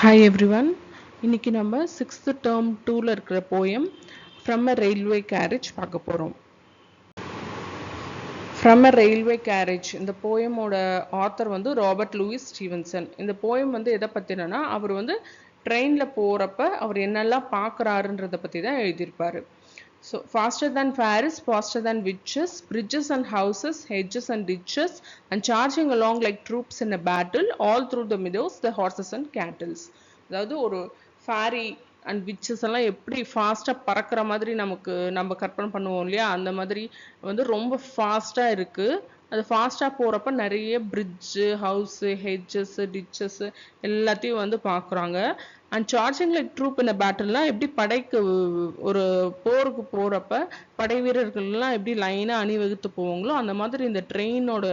Hi everyone. இன்னைக்கு நம்ம 6th term 2ல இருக்கிற poem From a Railway Carriage பார்க்க போறோம். From a Railway Carriage இந்த போயமோட ஆத்தர் வந்து ராபர்ட் லூயிஸ் ஸ்டீவன்சன். இந்த போயம் வந்து எதை பத்தினா அவர் வந்து ட்ரெயின்ல போறப்ப அவர் என்னெல்லாம் பார்க்கறாருன்றத பத்தி தான் எழுதியிருப்பாரு. So faster than Paris, faster than witches, bridges and houses, hedges and ditches, and charging along like troops in a battle, all through the meadows, the horses and cattle. அதாவது ஒரு ஃபேரி அண்ட் விச்சஸ் எல்லாம் எப்படி ஃபாஸ்ட்டாக பறக்கிற மாதிரி நம்ம கற்பனை பண்ணுவோம் இல்லையா, அந்த மாதிரி வந்து ரொம்ப ஃபாஸ்ட்டாக இருக்குது. அது ஃபாஸ்ட்டாக போகிறப்ப நிறைய பிரிட்ஜு, ஹவுஸு, ஹெட்ஜஸ்ஸு, டிச்சஸ்ஸு எல்லாத்தையும் வந்து பார்க்குறாங்க. அண்ட் சார்ஜிங் லைக் ட்ரூப் இன் பேட்டில்லாம் எப்படி படைக்கு ஒரு போருக்கு போகிறப்ப படை வீரர்கள்லாம் எப்படி லைனாக அணிவகுத்து போவாங்களோ அந்த மாதிரி இந்த ட்ரெயினோட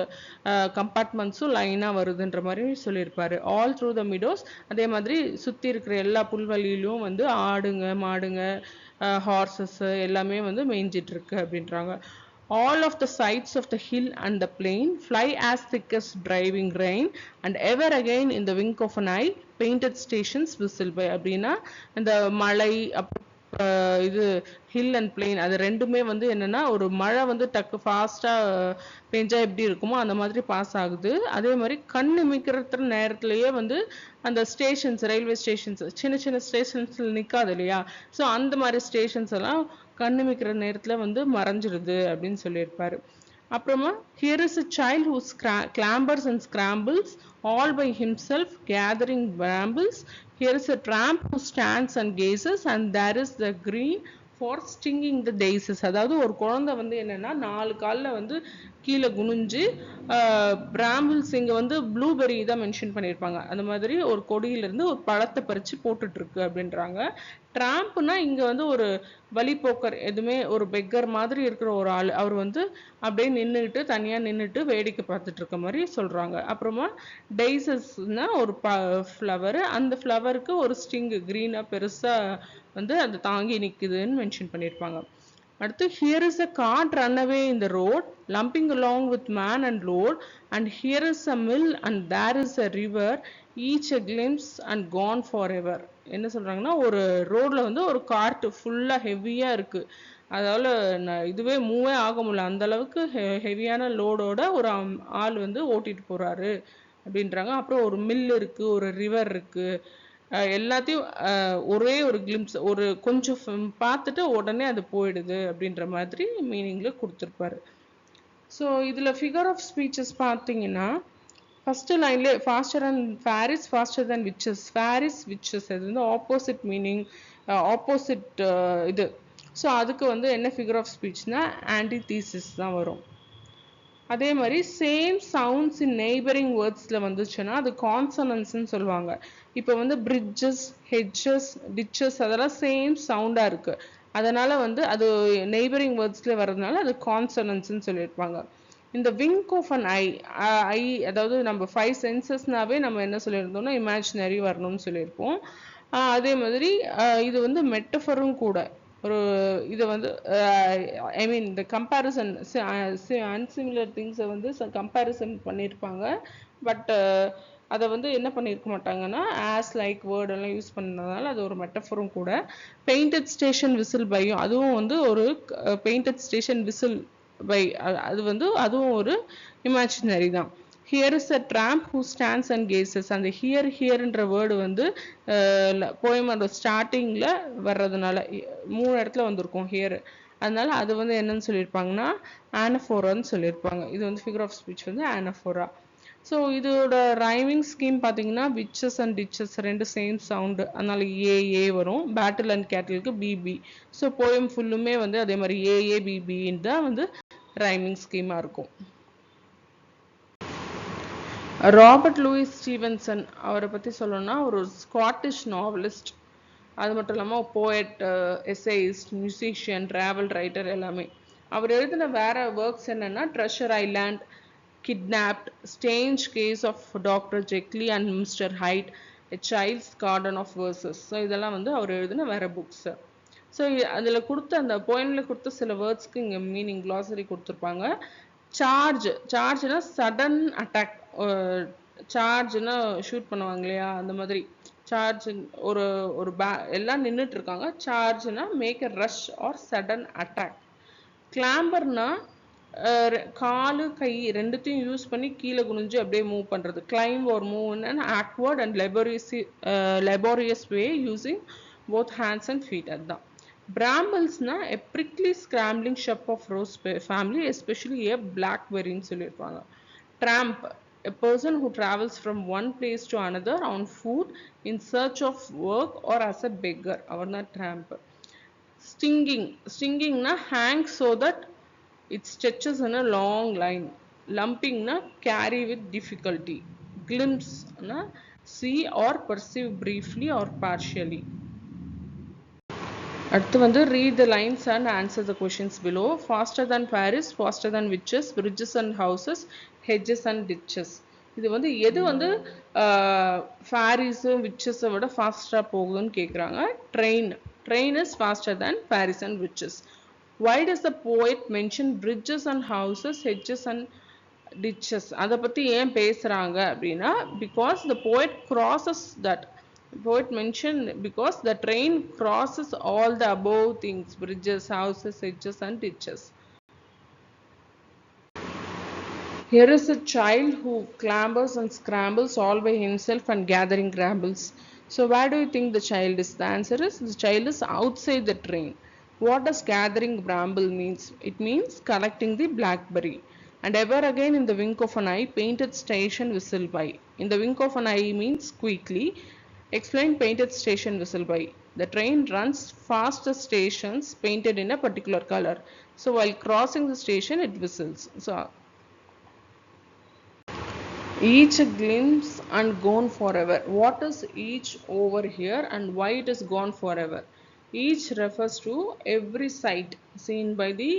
கம்பார்ட்மெண்ட்ஸும் லைனாக வருதுன்ற மாதிரி சொல்லியிருப்பாரு. ஆல் த்ரூ த மிடோஸ், அதே மாதிரி சுற்றி இருக்கிற எல்லா புல்வெளியிலும் வந்து ஆடுங்க, மாடுங்க, ஹார்சஸ் எல்லாமே வந்து மேய்ஞ்சிட்டு இருக்கு அப்படின்றாங்க. All of the sides of the hill and the plain fly as thick as driving rain, and ever again in the wink of an eye painted stations whistle by. அப்படின்னா இந்த மலை இது ஹில் அண்ட் பிளெயின் அது ரெண்டுமே வந்து என்னன்னா ஒரு மழை வந்து டக்கு ஃபாஸ்டா பெஞ்சா எப்படி இருக்குமோ அந்த மாதிரி பாஸ் ஆகுது. அதே மாதிரி கண் இமைக்கிற நேரத்திலேயே வந்து அந்த ஸ்டேஷன்ஸ், ரயில்வே ஸ்டேஷன்ஸ், சின்ன சின்ன ஸ்டேஷன்ஸ்ல நிற்காது இல்லையா, ஸோ அந்த மாதிரி ஸ்டேஷன்ஸ் எல்லாம் கண்ணுமிக்கிற நேரத்தில் வந்து மறைஞ்சிருது அப்படின்னு சொல்லியிருப்பாரு. அப்புறமா here is a child who clambers and scrambles all by himself gathering brambles. Here is a tramp who stands and gazes, and there is the green for stinging the daisies. அதாவது ஒரு குழந்தை வந்து என்னன்னா 4 காலில் வந்து கீழே குனிஞ்சு பிராம்பிள்ஸ், இங்கே வந்து ப்ளூபெர்ரி தான் மென்ஷன் பண்ணியிருப்பாங்க, அந்த மாதிரி ஒரு கொடியிலேருந்து ஒரு பழத்தை பறித்து போட்டுட்ருக்கு அப்படின்றாங்க. ட்ராம்ப்னா இங்கே வந்து ஒரு வழிபோக்கர், எதுவுமே ஒரு பெக்கர் மாதிரி இருக்கிற ஒரு ஆள், அவர் வந்து அப்படியே நின்றுட்டு தனியாக நின்றுட்டு வேடிக்கை பார்த்துட்டு இருக்க மாதிரி சொல்கிறாங்க. அப்புறமா டெய்சஸ்னா ஒரு ஃப்ளவர், அந்த ஃப்ளவருக்கு ஒரு ஸ்டிங்கு க்ரீனாக பெருசாக வந்து அது தாங்கி நிற்குதுன்னு மென்ஷன் பண்ணியிருப்பாங்க. அடுத்து here is a cart run away in the road lumping along with man and load, and here is a mill and there is a river each a glimpse and gone forever. என்ன சொல்றாங்கன்னா ஒரு ரோட்ல வந்து ஒரு card ஃபுல்லா ஹெவியா இருக்கு, அதாவது இதுவே மூவே ஆக முடியல, அந்த அளவுக்கு ஹெவியான லோடோட ஒரு ஆள் வந்து ஓட்டிட்டு போறாரு அப்படின்றாங்க. அப்புறம் ஒரு மில் இருக்கு, ஒரு ரிவர் இருக்கு, எல்லாத்தையும் ஒரே ஒரு கிளிம்ஸ், ஒரு கொஞ்சம் பார்த்துட்டு உடனே அது போயிடுது அப்படின்ற மாதிரி மீனிங்ல கொடுத்துருப்பாரு. ஸோ இதில் ஃபிகர் ஆஃப் ஸ்பீச்சஸ் பார்த்தீங்கன்னா ஃபர்ஸ்ட் லைன்லேயே faster and fairies faster than witches, fairies witches அது வந்து ஆப்போசிட் மீனிங், ஆப்போசிட் இது. ஸோ அதுக்கு வந்து என்ன ஃபிகர் ஆஃப் ஸ்பீச்னா ஆன்டிதீசிஸ் தான் வரும். அதே மாதிரி சேம் சவுண்ட்ஸ் இன் நெய்பரிங் வேர்ட்ஸில் வந்துச்சுன்னா அது கான்சனன்ஸ்ன்னு சொல்லுவாங்க. இப்போ வந்து பிரிட்ஜஸ், ஹெட்ஜஸ், டிச்சஸ் அதெல்லாம் சேம் சவுண்டாக இருக்குது, அதனால் வந்து அது நெய்பரிங் வேர்ட்ஸில் வர்றதுனால அது கான்சனன்ஸ்ன்னு சொல்லியிருப்பாங்க. இந்த விங்க் ஆஃப் அன் ஐ, அதாவது நம்ம 5 சென்சஸ்னாவே நம்ம என்ன சொல்லியிருந்தோம்னா இமேஜினரி வரணும்னு சொல்லியிருப்போம். அதே மாதிரி இது வந்து மெட்டஃபரும் கூட. ஒரு இது வந்து ஐ மீன் இந்த கம்பேரிசன் அன்சிமிலர் திங்ஸை வந்து கம்பேரிசன் பண்ணியிருப்பாங்க. பட் அதை வந்து என்ன பண்ணியிருக்க மாட்டாங்கன்னா ஆஸ் லைக் வேர்டெல்லாம் யூஸ் பண்ணதுனால அது ஒரு மெட்டஃபரும் கூட. பெயிண்டட் ஸ்டேஷன் விசில் பையும், அதுவும் வந்து ஒரு பெயிண்டட் ஸ்டேஷன் விசில் பை, அது வந்து அதுவும் ஒரு இமேஜினரி தான். Here is a Trump who stands and cases, அந்த ஹியர்ன்ற வேர்டு வந்து போயமோட ஸ்டார்டிங்கில் வர்றதுனால 3 இடத்துல வந்திருக்கும் ஹியர், அதனால அது வந்து என்னன்னு சொல்லியிருப்பாங்கன்னா ஆனஃபோரான்னு சொல்லியிருப்பாங்க. இது வந்து ஃபிகர் ஆஃப் ஸ்பீச் வந்து ஆனஃபோரா. ஸோ இதோட ரைமிங் ஸ்கீம் பார்த்தீங்கன்னா விச்சஸ் அண்ட் டிச்சஸ் ரெண்டு சேம் சவுண்டு, அதனால ஏ வரும். பேட்டில் அண்ட் கேட்டிலுக்கு பிபி. ஸோ போயம் ஃபுல்லுமே வந்து அதே மாதிரி ஏபிபின்னு தான் வந்து ரைமிங் ஸ்கீமாக இருக்கும். ராபர்ட் லூயிஸ் ஸ்டீவன்சன் அவரை பற்றி சொல்லணும்னா ஒரு ஸ்காட்டிஷ் நாவலிஸ்ட், அது மட்டும் இல்லாமல் poet, essayist, musician, travel writer எல்லாமே. அவர் எழுதின வேற ஒர்க்ஸ் என்னன்னா Treasure Island, Kidnapped, Strange Case of Doctor Jekyll and Mister Hyde, a Child's Garden of Verses. So இதெல்லாம் வந்து அவர் எழுதின வேற புக்ஸ். ஸோ அதில் கொடுத்த அந்த போயமில் கொடுத்த சில வேர்ட்ஸ்க்கு இங்கே மீனிங் க்ளாசரி கொடுத்துருப்பாங்க. சார்ஜ்னா சடன் அட்டாக், சார்ஜ்னா ஷூட் பண்ணுவாங்க இல்லையா, அந்த மாதிரி சார்ஜ் ஒரு ஒரு எல்லாம் நின்றுட்டு இருக்காங்க. சார்ஜ்னா make a rush or sudden attack. கிளாம்பர்னா காலு கை ரெண்டுத்தையும் யூஸ் பண்ணி கீழே குனிஞ்சு அப்படியே மூவ் பண்றது. Claim or move in an awkward and laborious way using both hands and feet. அதுதான். பிராம்பிள்ஸ்னா a prickly scrambling shrub of rose family, especially a blackberryன்னு சொல்லியிருப்பாங்க. Tramp, a person who travels from one place to another on foot in search of work or as a beggar. அவர்னா tramp. Stinging na hang so that it stretches in a long line. Lumping na carry with difficulty. Glimpse na see or perceive briefly or partially. அடுத்து வந்து read the lines and answer the questions below. Faster than Paris, faster than witches, bridges and houses, hedges and ditches. இது வந்து எது வந்து பாரிஸும் விச்சஸை விட ஃபாஸ்ட்டாக போகுதுன்னு கேட்குறாங்க. Train is pastor than Paris and witches. Why does the poet mention bridges and houses, hedges and ditches? அதை பற்றி ஏன் பேசுகிறாங்க அப்படின்னா, because the poet crosses that. Poet mentioned because the train crosses all the above things: bridges, houses, hedges and ditches. Here is a child who clambers and scrambles all by himself and gathering brambles. So where do you think the child is? The answer is the child is outside the train. What does gathering bramble means? It means collecting the blackberry. And ever again in the wink of an eye, painted station whistle by. In the wink of an eye means quickly. Explain painted station whistle by. The train runs past the stations painted in a particular color. So while crossing the station, it whistles. So each glimpse and gone forever. What is each over here and why it is gone forever? Each refers to every sight seen by the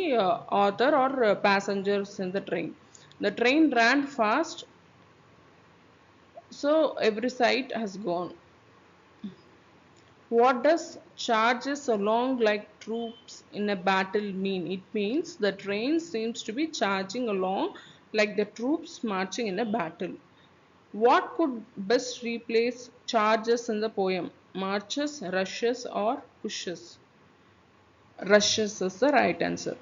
author or passengers in the train. The train ran fast, so every sight has gone. What does charges along like troops in a battle mean? It means the train seems to be charging along like the troops marching in a battle. What could best replace charges in the poem? Marches, rushes or pushes? Rushes is the right answer.